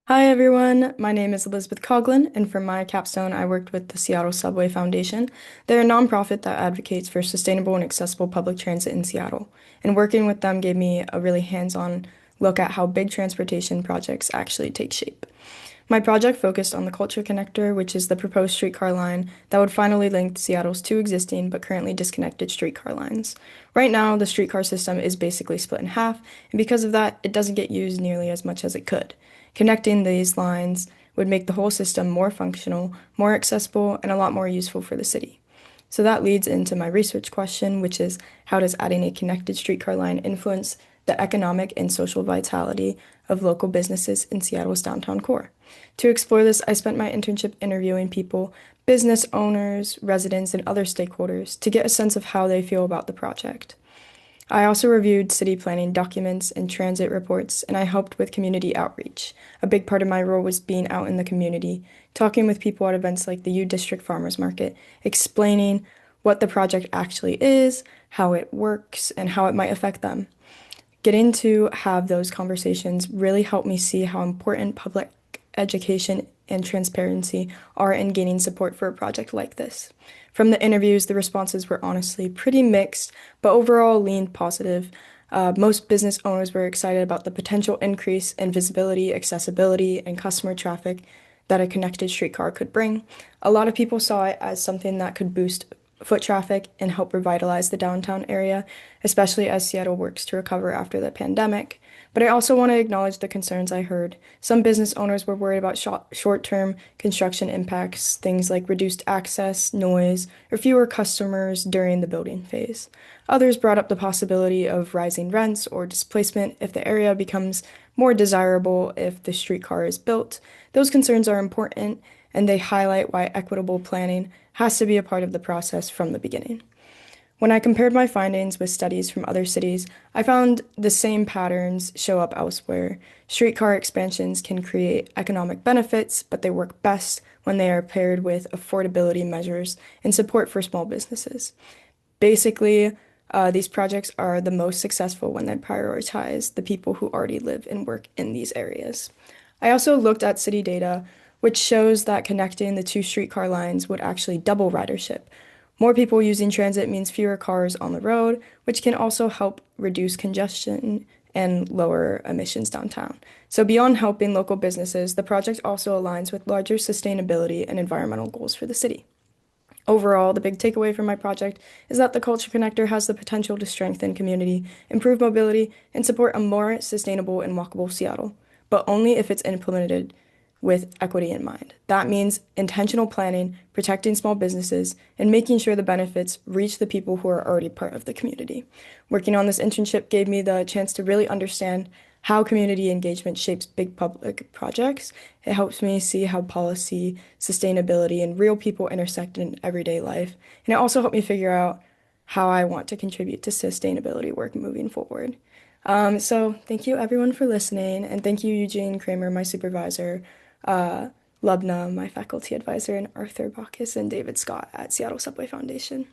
Hi everyone, my name is Elizabeth Coughlin, and for my capstone, I worked with the Seattle Subway Foundation. They're a nonprofit that advocates for sustainable and accessible public transit in Seattle. And working with them gave me a really hands-on look at how big transportation projects actually take shape. My project focused on the Culture Connector, which is the proposed streetcar line that would finally link Seattle's two existing but currently disconnected streetcar lines. Right now, the streetcar system is basically split in half, and because of that, it doesn't get used nearly as much as it could. Connecting these lines would make the whole system more functional, more accessible, and a lot more useful for the city. So that leads into my research question, which is how does adding a connected streetcar line influence the economic and social vitality of local businesses in Seattle's downtown core? To explore this, I spent my internship interviewing people, business owners, residents, and other stakeholders to get a sense of how they feel about the project. I also reviewed city planning documents and transit reports, and I helped with community outreach. A big part of my role was being out in the community, talking with people at events like the U District Farmers Market, explaining what the project actually is, how it works, and how it might affect them. Getting to have those conversations really helped me see how important public education and transparency are in gaining support for a project like this. From the interviews, the responses were honestly pretty mixed, but overall leaned positive. Most business owners were excited about the potential increase in visibility, accessibility, and customer traffic that a connected streetcar could bring. A lot of people saw it as something that could boost foot traffic and help revitalize the downtown area, especially as Seattle works to recover after the pandemic. But I also want to acknowledge the concerns I heard. Some business owners were worried about short-term construction impacts, things like reduced access, noise, or fewer customers during the building phase. Others brought up the possibility of rising rents or displacement if the area becomes more desirable if the streetcar is built. Those concerns are important, and they highlight why equitable planning has to be a part of the process from the beginning. When I compared my findings with studies from other cities, I found the same patterns show up elsewhere. Streetcar expansions can create economic benefits, but they work best when they are paired with affordability measures and support for small businesses. Basically, these projects are the most successful when they prioritize the people who already live and work in these areas. I also looked at city data, which shows that connecting the two streetcar lines would actually double ridership. More people using transit means fewer cars on the road, which can also help reduce congestion and lower emissions downtown. So, beyond helping local businesses, the project also aligns with larger sustainability and environmental goals for the city. Overall, the big takeaway from my project is that the Culture Connector has the potential to strengthen community, improve mobility, and support a more sustainable and walkable Seattle, but only if it's implemented with equity in mind. That means intentional planning, protecting small businesses, and making sure the benefits reach the people who are already part of the community. Working on this internship gave me the chance to really understand how community engagement shapes big public projects. It helps me see how policy, sustainability, and real people intersect in everyday life. And it also helped me figure out how I want to contribute to sustainability work moving forward. So thank you everyone for listening, and thank you Eugene Kramer, my supervisor, uh, Lubna, my faculty advisor, and Arthur Bacchus and David Scott at Seattle Subway Foundation.